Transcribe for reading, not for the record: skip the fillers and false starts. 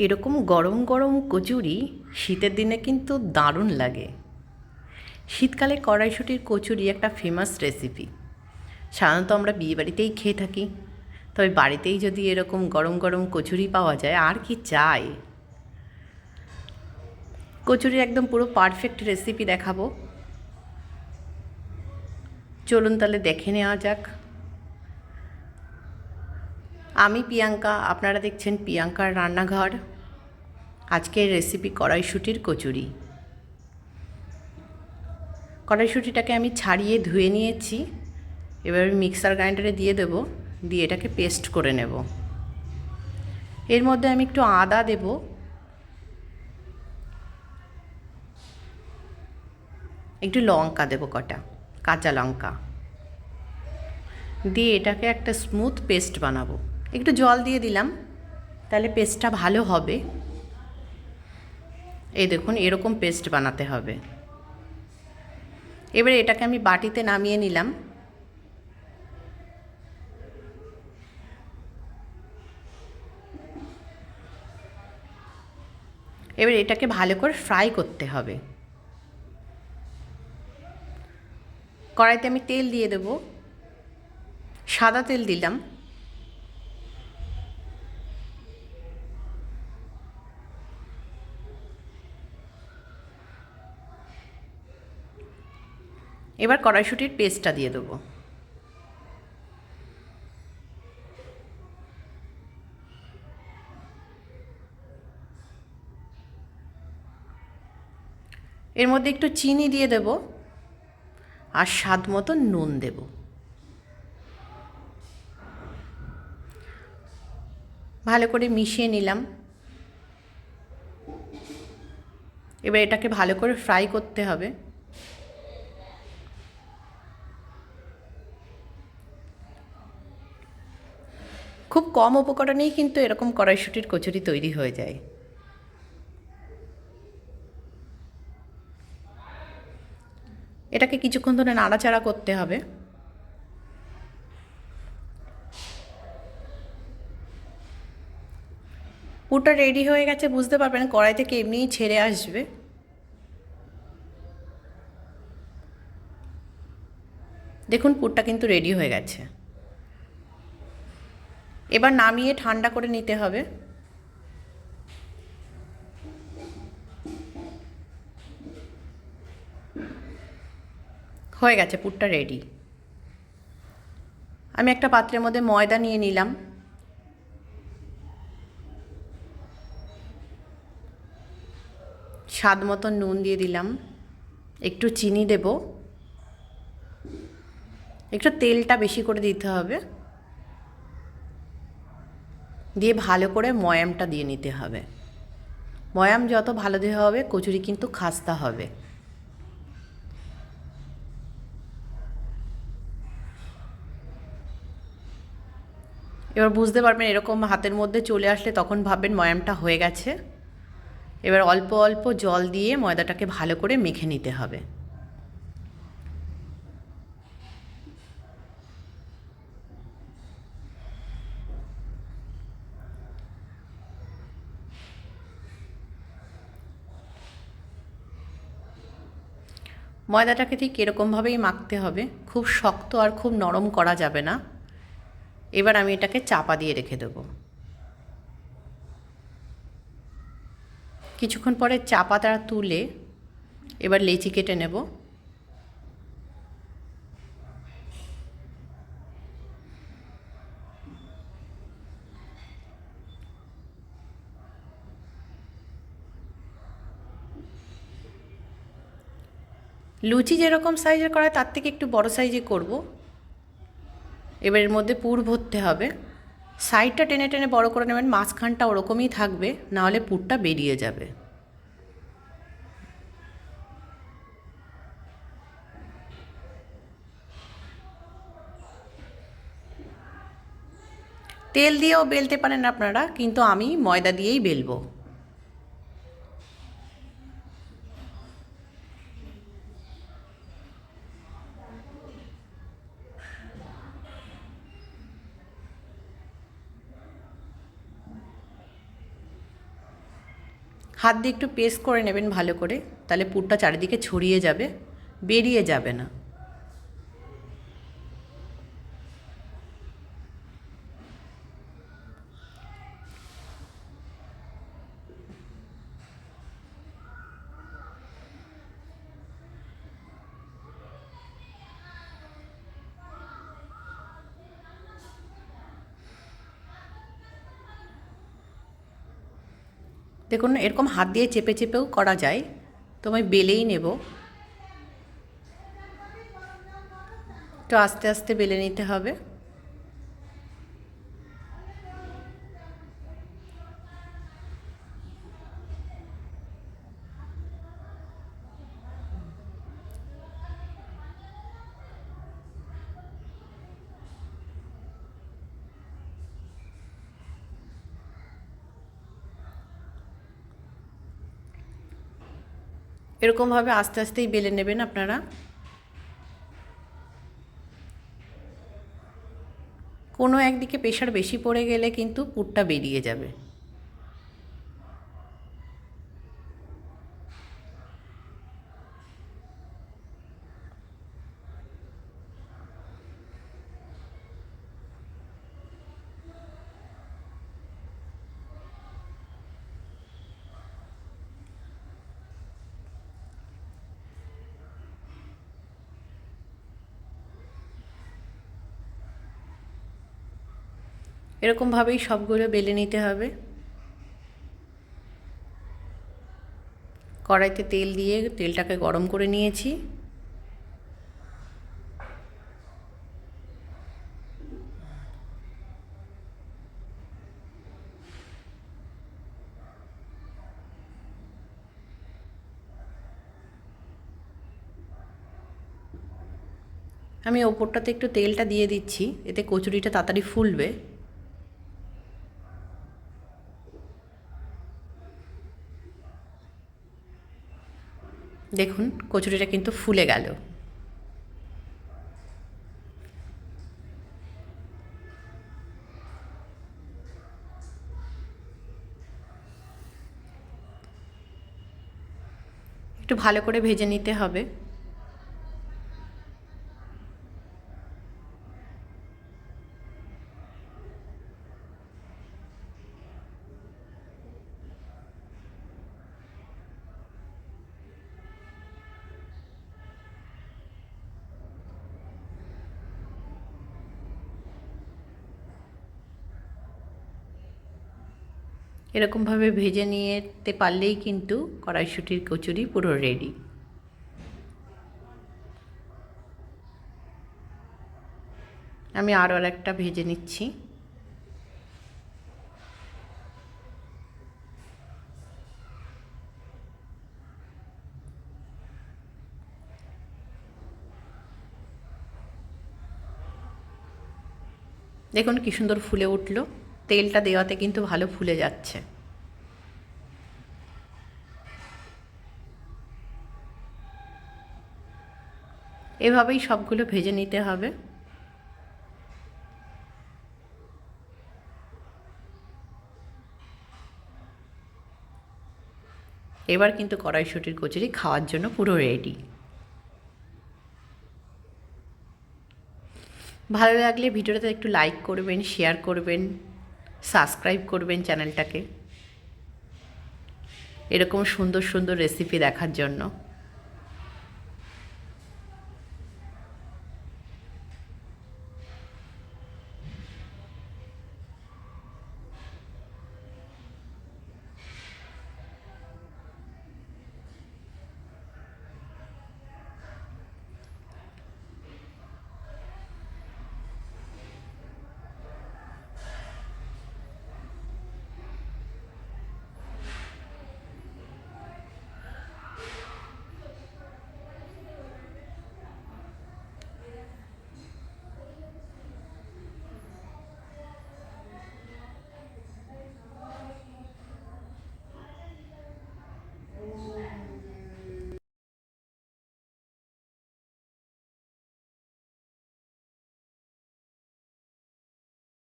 এরকম গরম গরম কচুরি শীতের দিনে কিন্তু দারুণ লাগে। শীতকালে কড়াইশুঁটির কচুরি একটা ফেমাস রেসিপি। সাধারণত আমরা বিয়েবাড়িতেই খেয়ে থাকি, তবে বাড়িতেই যদি এরকম গরম গরম কচুরি পাওয়া যায় আর কি চাই। কচুরির একদম পুরো পারফেক্ট রেসিপি দেখাবো, চলুন তাহলে দেখে নেওয়া যাক। আমি প্রিয়াঙ্কা, আপনারা দেখছেন প্রিয়াঙ্কার রান্নাঘর। আজকের রেসিপি কড়াইশুঁটির কচুরি। কড়াইশুঁটিটাকে আমি ছাড়িয়ে ধুয়ে নিয়েছি। এবার আমি মিক্সার গ্রাইন্ডারে দিয়ে দেব, দিয়ে এটাকে পেস্ট করে নেব। এর মধ্যে আমি একটু আদা দেব, একটু লঙ্কা দেব, কটা কাঁচা লঙ্কা দিয়ে এটাকে একটা স্মুথ পেস্ট বানাবো। একটু জল দিয়ে দিলাম, তাহলে পেস্টটা ভালো হবে। এই দেখুন, এরকম পেস্ট বানাতে হবে। এবারে এটাকে আমি বাটিতে নামিয়ে নিলাম। এবার এটাকে ভালো করে ফ্রাই করতে হবে। কড়াইতে আমি তেল দিয়ে দেব, সাদা তেল দিলাম। এবার কড়াইশুঁটির পেস্টটা দিয়ে দেবো। এর মধ্যে একটু চিনি দিয়ে দেব আর স্বাদ মতো নুন দেব। ভালো করে মিশিয়ে নিলাম। এবার এটাকে ভালো করে ফ্রাই করতে হবে। খুব কম উপকরণেই কিন্তু এরকম কড়াইশুঁটির কচুরি তৈরি হয়ে যায়। এটাকে কিছুক্ষণ ধরে নাড়াচাড়া করতে হবে। পুরটা রেডি হয়ে গেছে, বুঝতে পারবেন কড়াই থেকে এমনিই ছেড়ে আসবে। দেখুন, পুরটা কিন্তু রেডি হয়ে গেছে। এবার নামিয়ে ঠান্ডা করে নিতে হবে। হয়ে গেছে, পুরটা রেডি। আমি একটা পাত্রের মধ্যে ময়দা নিয়ে নিলাম। স্বাদ মতো নুন দিয়ে দিলাম, একটু চিনি দেব, একটু তেলটা বেশি করে দিতে হবে, দিয়ে ভালো করে ময়ামটা দিয়ে নিতে হবে। ময়াম যত ভালো দেওয়া হবে কচুরি কিন্তু খাস্তা হবে। এবার বুঝতে পারবেন, এরকম হাতের মধ্যে চলে আসলে তখন ভাববেন ময়ামটা হয়ে গেছে। এবার অল্প অল্প জল দিয়ে ময়দাটাকে ভালো করে মেখে নিতে হবে। ময়দাটাকে ঠিক এরকমভাবেই মাখতে হবে, খুব শক্ত আর খুব নরম করা যাবে না। এবার আমি এটাকে চাপা দিয়ে রেখে দেবো। কিছুক্ষণ পরে চাপাটা তুলে এবার লেচি কেটে নেব। লুচি যেরকম সাইজের করা তার থেকে একটু বড় সাইজে করব। এবার এর মধ্যে পুর ভরতে হবে। সাইডটা টেনে টেনে বড় করে নেবেন, মাঝখানটা ওরকমই থাকবে, নাহলে পুরটা বেরিয়ে যাবে। তেল দিয়েও বেলতে পারেন আপনারা, কিন্তু আমি ময়দা দিয়েই বেলবো। হাত দিয়ে একটু পেস্ট করে নেবেন ভালো করে, তাহলে পুরটা চারিদিকে ছড়িয়ে যাবে, বেরিয়ে যাবে না। দেখুন এরকম হাত দিয়ে চেপে চেপেও করা যায়, তো আমি বেলেই নেব। তো আস্তে আস্তে বেলে নিতে হবে। এরকমভাবে আস্তে আস্তেই বেলে নেবেন আপনারা। কোনো একদিকে প্রেশার বেশি পড়ে গেলে কিন্তু পুরটা বেরিয়ে যাবে। এরকমভাবেই সবগুলো বেলে নিতে হবে। কড়াইতে তেল দিয়ে তেলটাকে গরম করে নিয়েছি। আমি ওপরটাতে একটু তেলটা দিয়ে দিচ্ছি, এতে কচুরিটা তাড়াতাড়ি ফুলবে। দেখুন কচুরিটা কিন্তু ফুলে গেল। একটু ভালো করে ভেজে নিতে হবে। এরকমভাবে ভেজে নিতে পারলেই কিন্তু কড়াইশুঁটির কচুরি পুরো রেডি। আমি আরও একটা ভেজে নিচ্ছি। দেখুন কি সুন্দর ফুলে উঠলো, তেলটা দেওয়াতে কিন্তু ভালো ফুলে যাচ্ছে। এভাবেই সবগুলো ভেজে নিতে হবে। এবার কিন্তু কড়াইশুঁটির কচুরি খাওয়ার জন্য পুরো রেডি। ভালো লাগলে ভিডিওটাতে একটু লাইক করবেন, শেয়ার করবেন, সাবস্ক্রাইব করবেন চ্যানেলটাকে, এরকম সুন্দর সুন্দর রেসিপি দেখার জন্য।